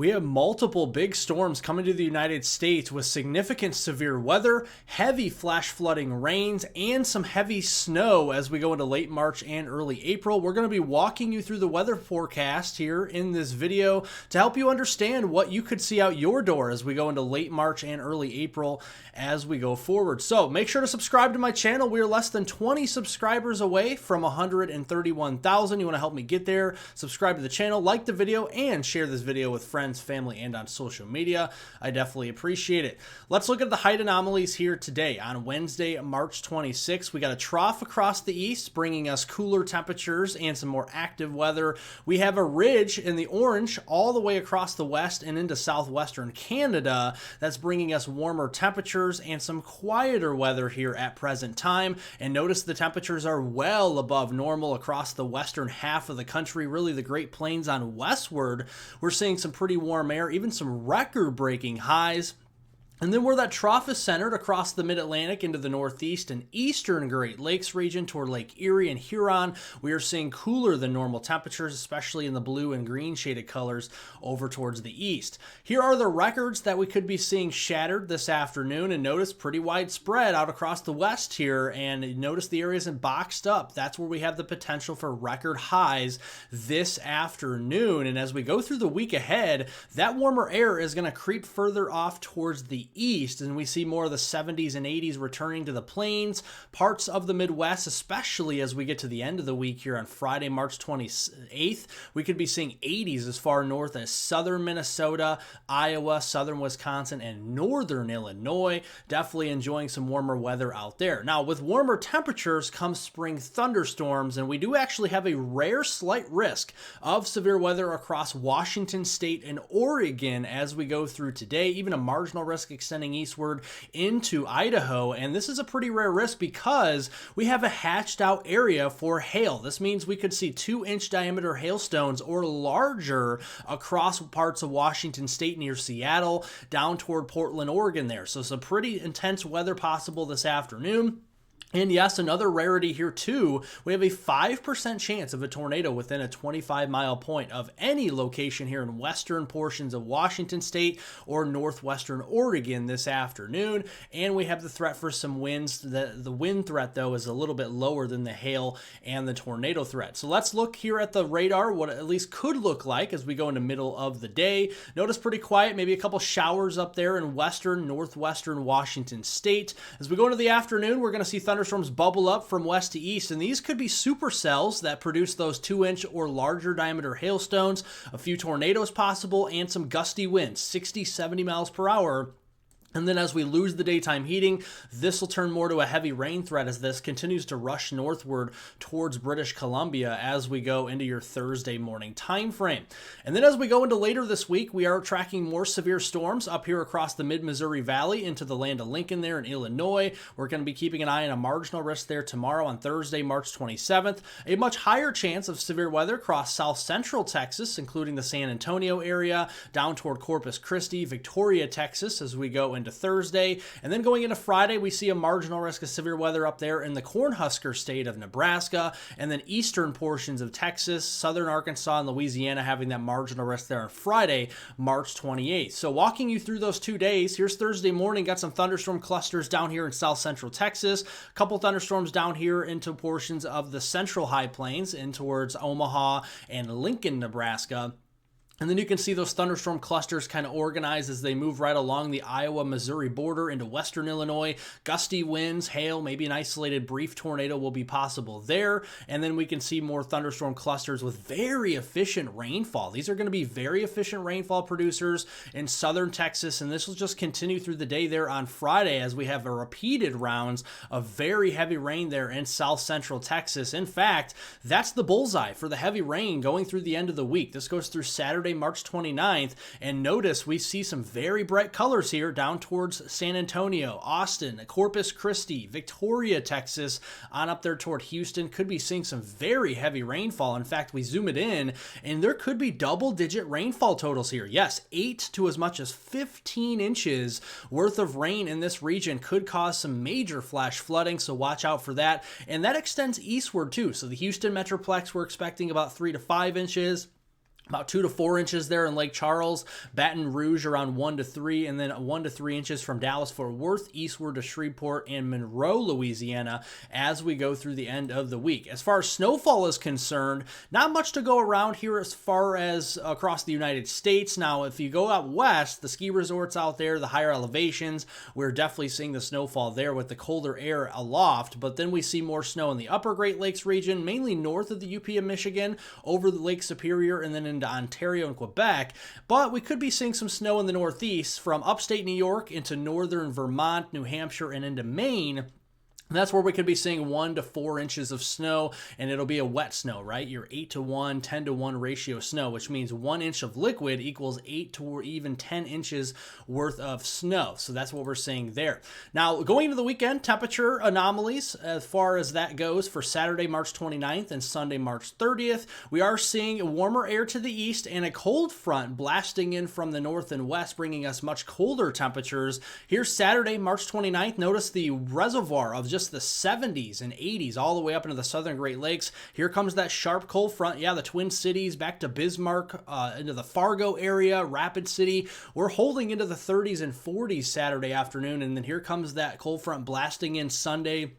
We have multiple big storms coming to the United States with significant severe weather, heavy flash flooding rains, and some heavy snow as we go into late March and early April. We're going to be walking you through the weather forecast here in this video to help you understand what you could see out your door as we go into late March and early April as we go forward. So make sure to subscribe to my channel. We are less than 20 subscribers away from 131,000. You want to help me get there? Subscribe to the channel, like the video, and share this video with friends, family, and on social media. I definitely appreciate it. Let's look at the height anomalies here today. On Wednesday, March 26th, we got a trough across the east, bringing us cooler temperatures and some more active weather. We have a ridge in the orange all the way across the west and into southwestern Canada. That's bringing us warmer temperatures and some quieter weather here at present time. And notice the temperatures are well above normal across the western half of the country, really the Great Plains on westward. We're seeing some pretty warm air, even some record-breaking highs. And then where that trough is centered across the mid-Atlantic into the northeast and eastern Great Lakes region toward Lake Erie and Huron, we are seeing cooler than normal temperatures, especially in the blue and green shaded colors over towards the east. Here are the records that we could be seeing shattered this afternoon, and notice pretty widespread out across the west here, and notice the area isn't boxed up. That's where we have the potential for record highs this afternoon. And as we go through the week ahead, that warmer air is going to creep further off towards the east, and we see more of the 70s and 80s returning to the plains, parts of the Midwest, especially as we get to the end of the week here on Friday, March 28th. We could be seeing 80s as far north as southern Minnesota, Iowa, southern Wisconsin, and northern Illinois. Definitely enjoying some warmer weather out there. Now, with warmer temperatures comes spring thunderstorms, and we do actually have a rare slight risk of severe weather across Washington State and Oregon as we go through today, even a marginal risk extending eastward into Idaho. And this is a pretty rare risk because we have a hatched out area for hail. This means we could see 2-inch diameter hailstones or larger across parts of Washington State near Seattle down toward Portland, Oregon there. So some pretty intense weather possible this afternoon. And yes, another rarity here too, we have a 5% chance of a tornado within a 25-mile point of any location here in western portions of Washington State or northwestern Oregon this afternoon. And we have the threat for some winds. The wind threat, though, is a little bit lower than the hail and the tornado threat. So let's look here at the radar, what it at least could look like as we go into middle of the day. Notice pretty quiet, maybe a couple showers up there in western, northwestern Washington State. As we go into the afternoon, we're going to see thunderstorms bubble up from west to east, and these could be supercells that produce those 2-inch or larger diameter hailstones, a few tornadoes possible, and some gusty winds, 60-70 miles per hour. And then as we lose the daytime heating, this will turn more to a heavy rain threat as this continues to rush northward towards British Columbia as we go into your Thursday morning time frame. And then as we go into later this week, we are tracking more severe storms up here across the mid-Missouri Valley into the land of Lincoln there in Illinois. We're going to be keeping an eye on a marginal risk there tomorrow on Thursday, March 27th. A much higher chance of severe weather across south central Texas, including the San Antonio area, down toward Corpus Christi, Victoria, Texas, as we go into Thursday. And then going into Friday, we see a marginal risk of severe weather up there in the Cornhusker state of Nebraska, and then eastern portions of Texas, southern Arkansas, and Louisiana having that marginal risk there on Friday, March 28th. So walking you through those 2 days, here's Thursday morning, got some thunderstorm clusters down here in south central Texas, a couple thunderstorms down here into portions of the central high plains in towards Omaha and Lincoln, Nebraska. And then you can see those thunderstorm clusters kind of organize as they move right along the Iowa-Missouri border into western Illinois. Gusty winds, hail, maybe an isolated brief tornado will be possible there. And then we can see more thunderstorm clusters with very efficient rainfall. These are going to be very efficient rainfall producers in southern Texas, and this will just continue through the day there on Friday as we have a repeated rounds of very heavy rain there in south central Texas. In fact, that's the bullseye for the heavy rain going through the end of the week. This goes through Saturday, March 29th, and notice we see some very bright colors here down towards San Antonio, Austin, Corpus Christi, Victoria, Texas, on up there toward Houston. Could be seeing some very heavy rainfall. In fact, we zoom it in, and there could be double-digit rainfall totals here. Yes, 8 to as much as 15 inches worth of rain in this region could cause some major flash flooding, so watch out for that. And that extends eastward too. So the Houston Metroplex, we're expecting about 3 to 5 inches. About 2 to 4 inches there in Lake Charles, Baton Rouge around 1 to 3, and then 1 to 3 inches from Dallas-Fort Worth eastward to Shreveport and Monroe, Louisiana, as we go through the end of the week. As far as snowfall is concerned, not much to go around here as far as across the United States. Now, if you go out west, the ski resorts out there, the higher elevations, we're definitely seeing the snowfall there with the colder air aloft, but then we see more snow in the upper Great Lakes region, mainly north of the UP of Michigan, over the Lake Superior, and then into Ontario and Quebec, but we could be seeing some snow in the Northeast from upstate New York into northern Vermont, New Hampshire, and into Maine. That's where we could be seeing 1 to 4 inches of snow, and it'll be a wet snow, right? Your 8 to 1, 10 to 1 ratio snow, which means 1 inch of liquid equals 8 to even 10 inches worth of snow. So that's what we're seeing there. Now, going into the weekend, temperature anomalies as far as that goes for Saturday, March 29th and Sunday, March 30th. We are seeing warmer air to the east and a cold front blasting in from the north and west, bringing us much colder temperatures. Here's Saturday, March 29th. Notice the reservoir of just the 70s and 80s all the way up into the southern Great Lakes. Here comes that sharp cold front. Yeah, the Twin Cities back to Bismarck, into the Fargo area, Rapid City. We're holding into the 30s and 40s Saturday afternoon, and then here comes that cold front blasting in Sunday.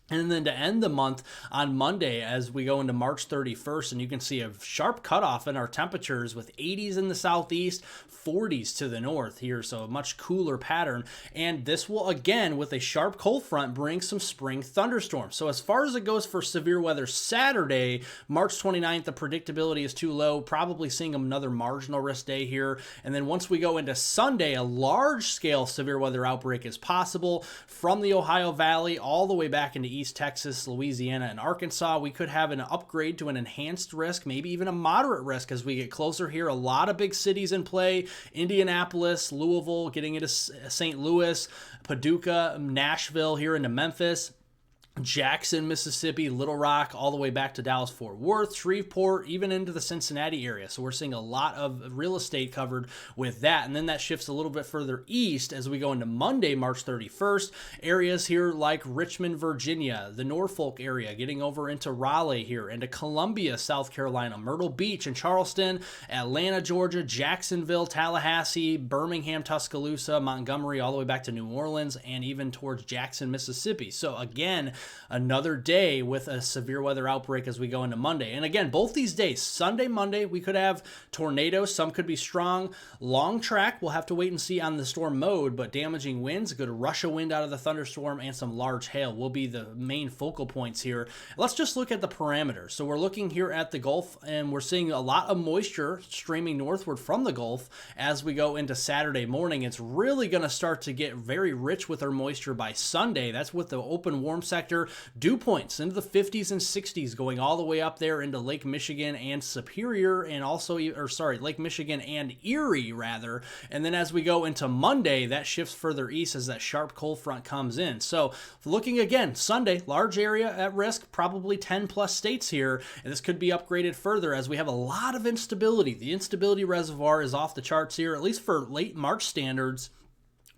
And then to end the month on Monday as we go into March 31st, and you can see a sharp cutoff in our temperatures with 80s in the southeast, 40s to the north here, so a much cooler pattern. And this will, again, with a sharp cold front, bring some spring thunderstorms. So as far as it goes for severe weather Saturday, March 29th, the predictability is too low, probably seeing another marginal risk day here. And then once we go into Sunday, a large-scale severe weather outbreak is possible from the Ohio Valley all the way back into East Texas, Louisiana, and Arkansas. We could have an upgrade to an enhanced risk, maybe even a moderate risk as we get closer here. A lot of big cities in play: Indianapolis, Louisville, getting into St. Louis, Paducah, Nashville, here into Memphis, Jackson, Mississippi, Little Rock, all the way back to Dallas-Fort Worth, Shreveport, even into the Cincinnati area. So we're seeing a lot of real estate covered with that. And then that shifts a little bit further east as we go into Monday, March 31st. Areas here like Richmond, Virginia, the Norfolk area, getting over into Raleigh here, into Columbia, South Carolina, Myrtle Beach and Charleston, Atlanta, Georgia, Jacksonville, Tallahassee, Birmingham, Tuscaloosa, Montgomery, all the way back to New Orleans, and even towards Jackson, Mississippi. So again, another day with a severe weather outbreak as we go into Monday. And again, both these days, Sunday, Monday, we could have tornadoes. Some could be strong. Long track, we'll have to wait and see on the storm mode, but damaging winds, a good rush of wind out of the thunderstorm, and some large hail will be the main focal points here. Let's just look at the parameters. So we're looking here at the Gulf, and we're seeing a lot of moisture streaming northward from the Gulf as we go into Saturday morning. It's really going to start to get very rich with our moisture by Sunday. That's with the open warm sector. Dew points into the 50s and 60s, going all the way up there into Lake Michigan and Superior, and also, Lake Michigan and Erie, rather. And then as we go into Monday, that shifts further east as that sharp cold front comes in. So looking again, Sunday, large area at risk, probably 10 plus states here, and this could be upgraded further as we have a lot of instability. The instability reservoir is off the charts here, at least for late March standards.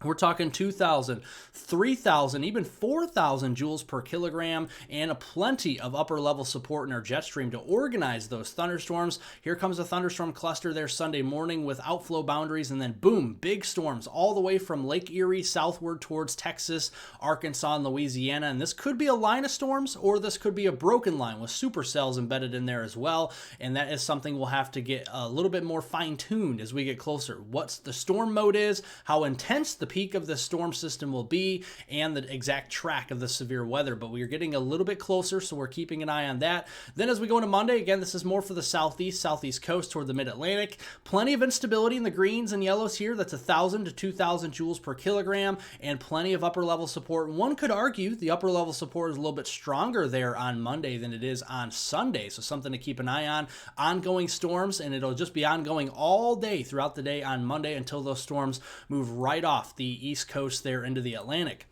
We're talking 2,000, 3,000, even 4,000 joules per kilogram, and a plenty of upper level support in our jet stream to organize those thunderstorms. Here comes a thunderstorm cluster there Sunday morning with outflow boundaries, and then boom, big storms all the way from Lake Erie southward towards Texas, Arkansas, and Louisiana. And this could be a line of storms, or this could be a broken line with supercells embedded in there as well. And that is something we'll have to get a little bit more fine-tuned as we get closer. What's the storm mode is, how intense the peak of the storm system will be, and the exact track of the severe weather. But we are getting a little bit closer, so we're keeping an eye on that. Then as we go into Monday, again, this is more for the southeast coast toward the mid-Atlantic. Plenty of instability in the greens and yellows here. That's 1,000 to 2,000 joules per kilogram, and plenty of upper level support. One could argue the upper level support is a little bit stronger there on Monday than it is on Sunday, so something to keep an eye on. Ongoing storms, and it'll just be ongoing all day throughout the day on Monday until those storms move right off the east coast there into the Atlantic.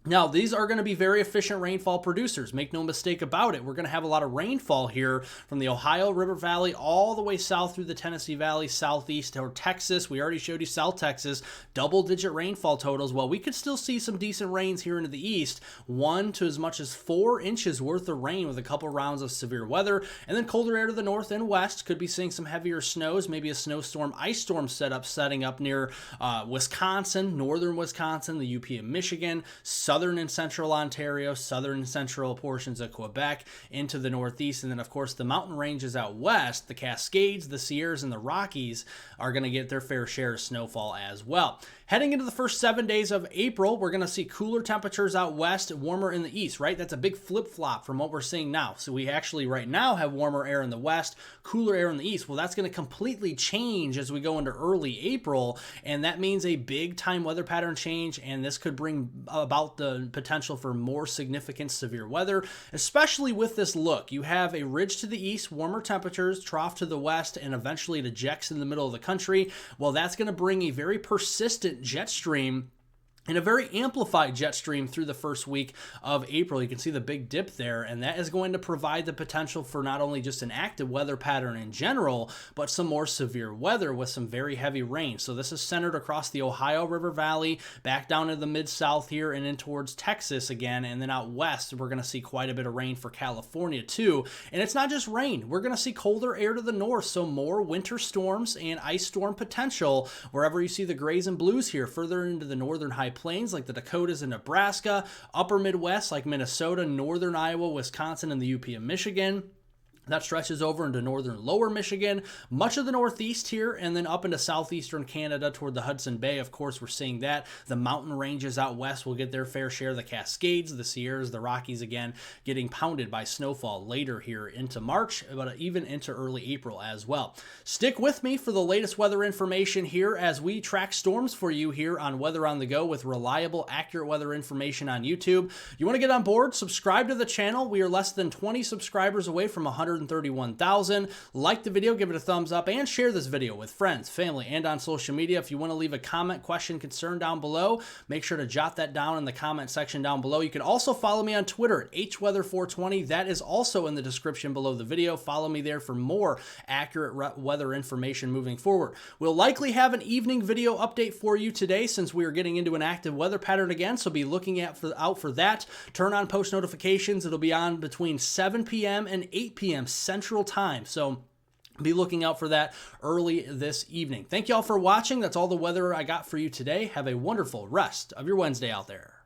Now, these are going to be very efficient rainfall producers. Make no mistake about it. We're going to have a lot of rainfall here from the Ohio River Valley all the way south through the Tennessee Valley, southeast or Texas. We already showed you South Texas, double-digit rainfall totals. Well, we could still see some decent rains here into the east, 1 to as much as 4 inches worth of rain with a couple rounds of severe weather. And then colder air to the north and west could be seeing some heavier snows, maybe a snowstorm, ice storm setting up near Wisconsin, northern Wisconsin, the UP of Michigan, southern and central Ontario, southern and central portions of Quebec, into the northeast, and then of course the mountain ranges out west, the Cascades, the Sierras, and the Rockies are going to get their fair share of snowfall as well. Heading into the first 7 days of April, we're going to see cooler temperatures out west, warmer in the east, right? That's a big flip-flop from what we're seeing now. So we actually right now have warmer air in the west, cooler air in the east. Well, that's going to completely change as we go into early April, and that means a big-time weather pattern change, and this could bring about the potential for more significant severe weather, especially with this look. You have a ridge to the east, warmer temperatures, trough to the west, and eventually it ejects in the middle of the country. Well, that's going to bring a very persistent jet stream and a very amplified jet stream through the first week of April. You can see the big dip there, and that is going to provide the potential for not only just an active weather pattern in general, but some more severe weather with some very heavy rain. So this is centered across the Ohio River Valley, back down to the mid-south here, and in towards Texas again, and then out west, we're going to see quite a bit of rain for California too. And it's not just rain. We're going to see colder air to the north, so more winter storms and ice storm potential wherever you see the grays and blues here, further into the northern high plains like the Dakotas and Nebraska, upper Midwest like Minnesota, northern Iowa, Wisconsin, and the UP of Michigan. That stretches over into northern lower Michigan, much of the northeast here, and then up into southeastern Canada toward the Hudson Bay. Of course, we're seeing that. The mountain ranges out west will get their fair share. The Cascades, the Sierras, the Rockies, again, getting pounded by snowfall later here into March, but even into early April as well. Stick with me for the latest weather information here as we track storms for you here on Weather on the Go with reliable, accurate weather information on YouTube. You want to get on board? Subscribe to the channel. We are less than 20 subscribers away from 131,000. Like the video, give it a thumbs up, and share this video with friends, family, and on social media. If you want to leave a comment, question, concern down below, make sure to jot that down in the comment section down below. You can also follow me on Twitter at hweather420. That is also in the description below the video. Follow me there for more accurate weather information moving forward. We'll likely have an evening video update for you today since we are getting into an active weather pattern again, so be looking out for that. Turn on post notifications. It'll be on between 7 p.m. and 8 p.m. Central Time. So be looking out for that early this evening. Thank you all for watching. That's all the weather I got for you today. Have a wonderful rest of your Wednesday out there.